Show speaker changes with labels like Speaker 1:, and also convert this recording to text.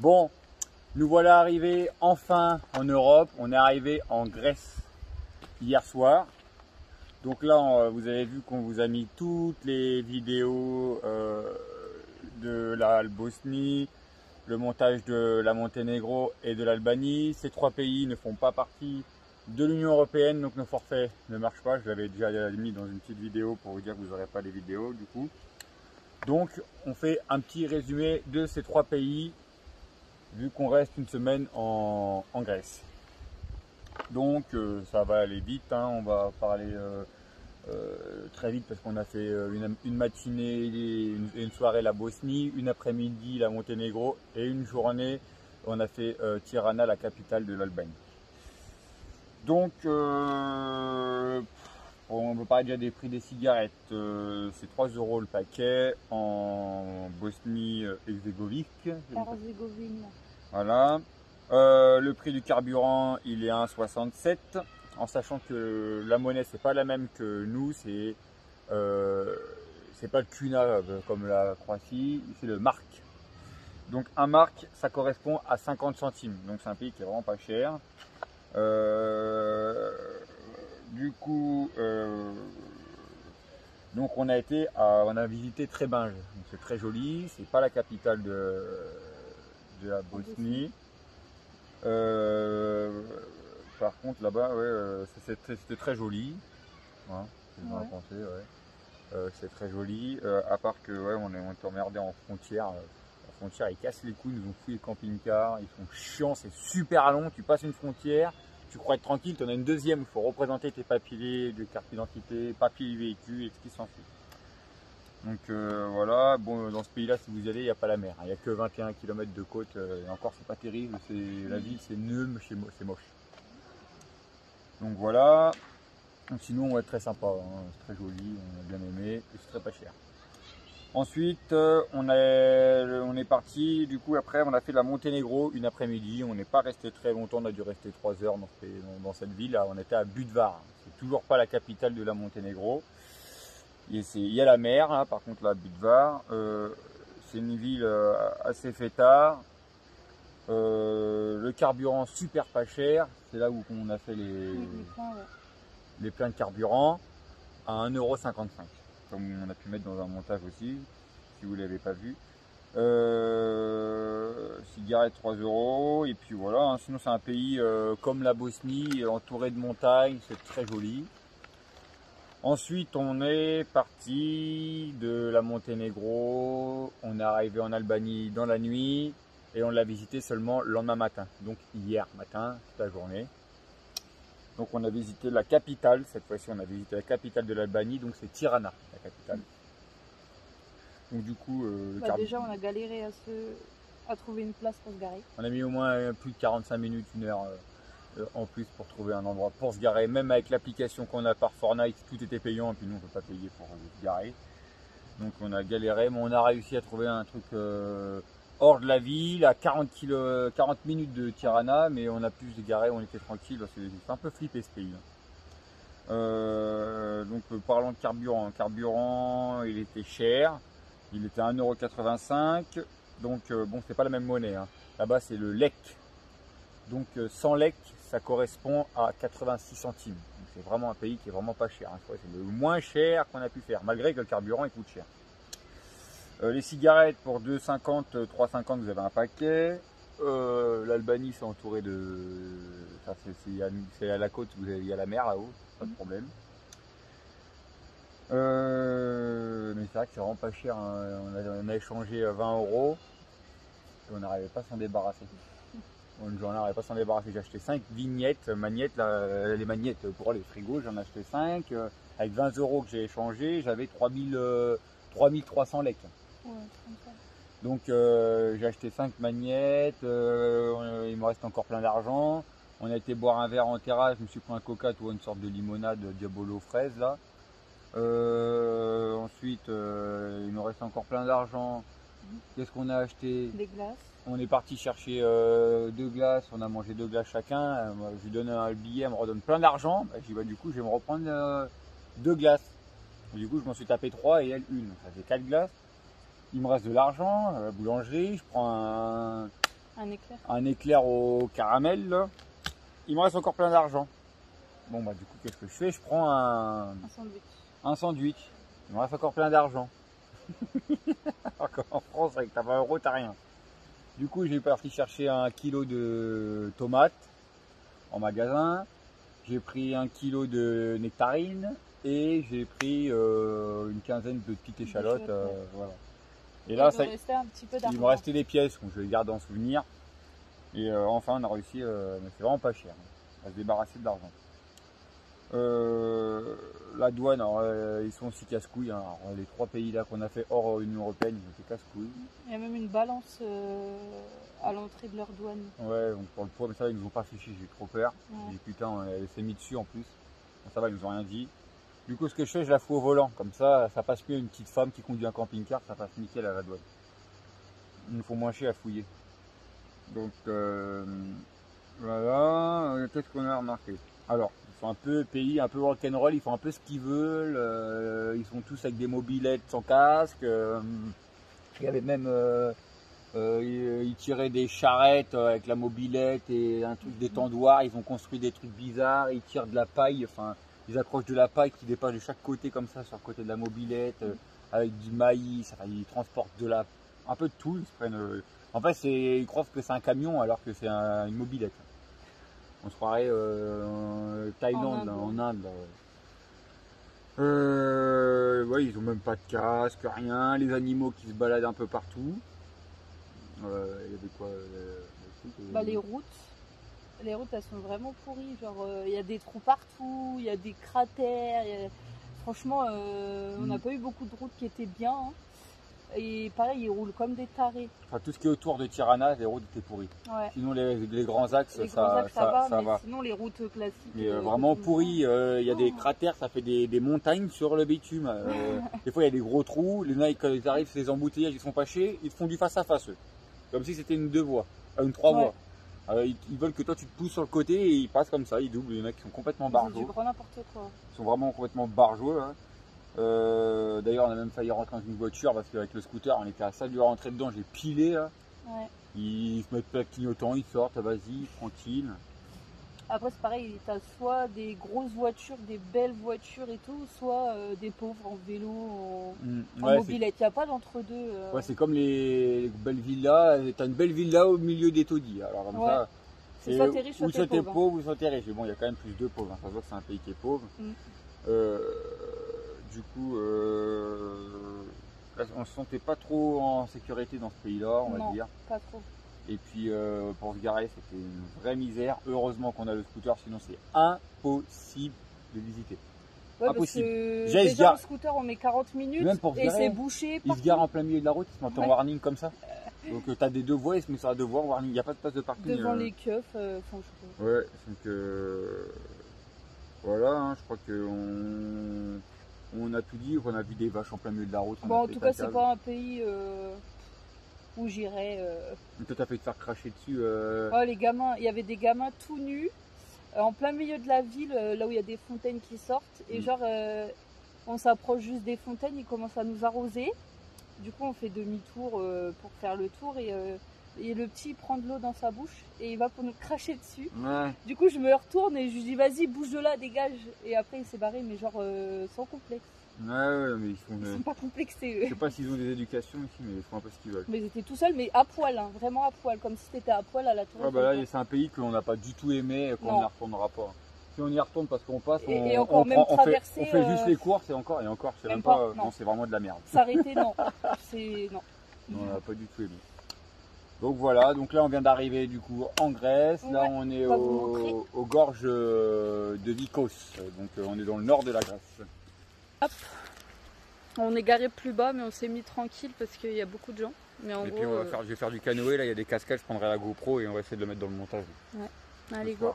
Speaker 1: Bon, nous voilà arrivés enfin en Europe. On est arrivé en Grèce hier soir. Donc là, vous avez vu qu'on vous a mis toutes les vidéos de la Bosnie, le montage de la Monténégro et de l'Albanie. Ces trois pays ne font pas partie de l'Union Européenne, donc nos forfaits ne marchent pas. Je l'avais déjà mis dans une petite vidéo pour vous dire que vous n'aurez pas les vidéos du coup. Donc on fait un petit résumé de ces trois pays vu qu'on reste une semaine en Grèce. Donc ça va aller vite, hein. On va parler très vite parce qu'on a fait une matinée et une soirée la Bosnie, une après-midi la Monténégro et une journée on a fait Tirana, la capitale de l'Albanie. Donc on peut parler déjà des prix des cigarettes, c'est 3 € le paquet en Bosnie-Herzégovine. Voilà. Le prix du carburant il est à 1,67 €, en sachant que la monnaie c'est pas la même que nous, c'est pas le kuna comme la Croatie, c'est le mark. Donc un mark ça correspond à 50 centimes, donc c'est un pays qui est vraiment pas cher. Du coup, donc on a visité Trebinje, donc c'est très joli, c'est pas la capitale de la Bosnie. Par contre là-bas, ouais, c'était très joli. Voilà, c'est très joli. À part que ouais, on est emmerdé en frontière. La frontière, ils cassent les couilles, ils nous ont fouillé les camping-cars, ils sont chiants, c'est super long. Tu passes une frontière, tu crois être tranquille, tu en as une deuxième, il faut représenter tes papiers de carte d'identité, papiers du véhicule et ce qui s'ensuit. Donc voilà, bon, dans ce pays-là, si vous y allez, il n'y a pas la mer, hein. Il n'y a que 21 km de côte, et encore, c'est pas terrible, la ville, c'est nul, c'est moche. Donc voilà, donc, sinon, ouais, très sympa, hein. C'est très joli, on a bien aimé, et c'est très pas cher. Ensuite, on est parti, du coup, après, on a fait la Monténégro une après-midi, on n'est pas resté très longtemps, on a dû rester 3 heures dans cette ville, là. On était à Budvar, c'est toujours pas la capitale de la Monténégro. Il y a la mer, hein, par contre, là, Budvar. C'est une ville assez fêtard. Le carburant super pas cher. C'est là où on a fait les pleins de carburant à 1,55 €. Comme on a pu mettre dans un montage aussi, si vous ne l'avez pas vu. Cigarettes 3 €. Et puis voilà, hein. Sinon c'est un pays comme la Bosnie, entouré de montagnes, c'est très joli. Ensuite, on est parti de la Monténégro, on est arrivé en Albanie dans la nuit et on l'a visité seulement le lendemain matin, donc hier matin, toute la journée. Donc on a visité la capitale, cette fois-ci on a visité la capitale de l'Albanie, donc c'est Tirana, la capitale. Donc du coup,
Speaker 2: déjà on a galéré à trouver une place pour se garer.
Speaker 1: On a mis au moins plus de 45 minutes, 1 heure. En plus pour trouver un endroit pour se garer, même avec l'application qu'on a par Fortnite, tout était payant et puis nous on ne peut pas payer pour se garer, donc on a galéré, mais on a réussi à trouver un truc hors de la ville, à 40 minutes de Tirana, mais on a pu se garer, on était tranquille, c'est un peu flippé ce pays. Donc parlons de carburant, il était cher, il était à 1,85 €, donc bon, c'est pas la même monnaie, hein. Là-bas c'est le lek. Donc 100 lek, ça correspond à 86 centimes. C'est vraiment un pays qui est vraiment pas cher, hein. C'est le moins cher qu'on a pu faire, malgré que le carburant il coûte cher. Les cigarettes pour 2,50, 3,50 vous avez un paquet. L'Albanie c'est entouré de... Enfin, c'est à la côte, il y a la mer là-haut, pas de problème. Mais c'est vrai que c'est vraiment pas cher, hein. On a échangé 20 € et on n'arrivait pas à s'en débarrasser. Une journée, on n'arrivait pas à s'en débarrasser. J'ai acheté 5 vignettes, magnettes, là, les magnettes pour les frigos, j'en ai acheté 5. Avec 20 € que j'ai échangé, j'avais 3300 lek.
Speaker 2: Ouais, comme ça.
Speaker 1: Donc j'ai acheté 5 magnettes, il me reste encore plein d'argent. On a été boire un verre en terrasse, je me suis pris un coca, ou une sorte de limonade Diabolo fraise là. Ensuite, il me reste encore plein d'argent. Qu'est-ce qu'on a acheté?
Speaker 2: Des glaces.
Speaker 1: On est parti chercher 2 glaces, on a mangé 2 glaces chacun. Je lui donne un billet, elle me redonne plein d'argent. Je dis bah, du coup je vais me reprendre 2 glaces. Du coup je m'en suis tapé 3 et elle une. Ça fait 4 glaces. Il me reste de l'argent, à la boulangerie, je prends
Speaker 2: un éclair.
Speaker 1: Un éclair au caramel, là. Il me reste encore plein d'argent. Bon, bah, du coup, qu'est-ce que je fais? Je prends
Speaker 2: Un sandwich.
Speaker 1: un sandwich. Il me reste encore plein d'argent. Alors qu'en France, avec ta 20 €, t'as rien. Du coup, j'ai parti chercher 1 kilo de tomates en magasin. J'ai pris 1 kilo de nectarines et j'ai pris une quinzaine de petites échalotes. Voilà. Et là, ça,
Speaker 2: il me restait un petit peu
Speaker 1: il
Speaker 2: d'argent.
Speaker 1: me restait des pièces, donc je les garde en souvenir. Et enfin, on a réussi, mais c'est vraiment pas cher, à se débarrasser de l'argent. La douane, alors, ils sont aussi casse-couilles. Hein. Alors, les 3 pays là qu'on a fait hors Union Européenne, ils étaient casse-couilles.
Speaker 2: Il y a même une balance à l'entrée de leur douane.
Speaker 1: Ouais, donc pour le poids, mais ça, ils nous ont pas fait chier, j'ai trop peur.
Speaker 2: Ouais.
Speaker 1: J'ai dit putain, elle s'est mis dessus en plus. Bon, ça va, ils nous ont rien dit. Du coup, ce que je fais, je la fous au volant. Comme ça passe mieux une petite femme qui conduit un camping-car, ça passe nickel à la douane. Il nous faut moins chier à fouiller. Donc, voilà. Qu'est-ce qu'on a remarqué? Alors, ils sont un peu pays, un peu rock'n'roll, ils font un peu ce qu'ils veulent. Ils sont tous avec des mobylettes sans casque. Il y avait même... ils tiraient des charrettes avec la mobilette et un truc d'étendoir. Ils ont construit des trucs bizarres. Ils tirent de la paille, enfin, ils accrochent de la paille qui dépasse de chaque côté comme ça sur le côté de la mobilette, avec du maïs. Enfin, ils transportent un peu de tout. Ils se prennent. En fait, ils croient que c'est un camion alors que c'est une mobilette. On se croirait Thaïlande, en Inde. Ouais, ils ont même pas de casque, rien. Les animaux qui se baladent un peu partout. Il y avait quoi
Speaker 2: Les routes. Les routes, elles sont vraiment pourries. Genre, il y a des trous partout, il y a des cratères. Franchement, on n'a pas eu beaucoup de routes qui étaient bien. Hein. Et pareil, ils roulent comme des tarés.
Speaker 1: Enfin, tout ce qui est autour de Tirana, les routes étaient pourries.
Speaker 2: Ouais.
Speaker 1: Sinon, les grands axes,
Speaker 2: ça
Speaker 1: va.
Speaker 2: Mais sinon, les routes classiques.
Speaker 1: Mais vraiment pourries. Il y a des cratères, ça fait des montagnes sur le bitume. Des fois, il y a des gros trous. Les nains, quand ils arrivent, c'est les embouteillages, ils sont pas chiés. Ils te font du face-à-face, eux. Comme si c'était une 2 voies, une 3 voies. Ils veulent que toi tu te pousses sur le côté et ils passent comme ça, ils doublent. Les mecs qui sont complètement barjots.
Speaker 2: C'est du grand n'importe quoi.
Speaker 1: Ils sont vraiment complètement barjots. Hein. D'ailleurs, on a même failli rentrer dans une voiture parce qu'avec le scooter, on était à ça de rentrer dedans. J'ai pilé là.
Speaker 2: Ouais.
Speaker 1: Ils se mettent pas clignotant, ils sortent, vas-y, tranquille.
Speaker 2: Après, c'est pareil, t'as soit des grosses voitures, des belles voitures et tout, soit des pauvres en vélo, en mobilette. Il n'y a pas d'entre-deux.
Speaker 1: Ouais, c'est comme les belles villas. T'as une belle villa au milieu des taudis. Alors, comme ça,
Speaker 2: c'est soit t'es riche, soit t'es pauvre.
Speaker 1: ou soit t'es riche. Mais bon, il y a quand même plus de pauvres. Hein. Ça se voit que c'est un pays qui est pauvre. Du coup, on se sentait pas trop en sécurité dans ce pays-là, on va dire.
Speaker 2: Pas trop.
Speaker 1: Et puis pour se garer, c'était une vraie misère. Heureusement qu'on a le scooter, sinon c'est impossible de visiter.
Speaker 2: Ouais,
Speaker 1: impossible.
Speaker 2: Déjà, en scooter, on met 40 minutes
Speaker 1: même pour se
Speaker 2: et
Speaker 1: garer,
Speaker 2: c'est bouché.
Speaker 1: Il se gare en plein milieu de la route, il se met en warning comme ça. Donc tu as des 2 voies, il se met sur la 2 voies, warning, il n'y a pas de place de parking.
Speaker 2: Devant les keufs, franchement.
Speaker 1: Ouais, donc voilà, hein, je crois qu'on a tout dit, on a vu des vaches en plein milieu de la route.
Speaker 2: Bon, en tout cas, c'est pas un pays où j'irais.
Speaker 1: Toi, t'as fait te faire cracher dessus.
Speaker 2: Ouais, les gamins, il y avait des gamins tout nus en plein milieu de la ville, là où il y a des fontaines qui sortent. Et genre, on s'approche juste des fontaines, ils commencent à nous arroser. Du coup, on fait demi-tour pour faire le tour et le petit prend de l'eau dans sa bouche et il va pour nous cracher dessus.
Speaker 1: Ouais.
Speaker 2: Du coup, je me retourne et je lui dis vas-y, bouge de là, dégage. Et après, il s'est barré, mais genre sans complexe.
Speaker 1: Ouais, mais
Speaker 2: ils sont pas complexés, eux.
Speaker 1: Je sais pas s'ils ont des éducations ici, mais ils font un peu ce qu'ils veulent.
Speaker 2: Mais ils étaient tout seuls, mais à poil, hein, vraiment à poil, comme si t'étais à poil à la tour.
Speaker 1: Ouais, bah là, c'est un pays qu'on n'a pas du tout aimé et qu'on n'y retournera pas. Si on y retourne parce qu'on passe, on fait juste les courses et encore, je sais même pas, non, c'est vraiment de la merde.
Speaker 2: S'arrêter, non.
Speaker 1: Non, on n'a pas du tout aimé. Donc voilà, donc là on vient d'arriver du coup en Grèce, là on est aux gorges de Vikos, donc on est dans le nord de la Grèce.
Speaker 2: Hop. On est garé plus bas mais on s'est mis tranquille parce qu'il y a beaucoup de gens. Mais en
Speaker 1: et
Speaker 2: gros,
Speaker 1: puis je vais faire du canoë, là il y a des cascades, je prendrai la GoPro et on va essayer de le mettre dans le montage.
Speaker 2: Ouais, allez go.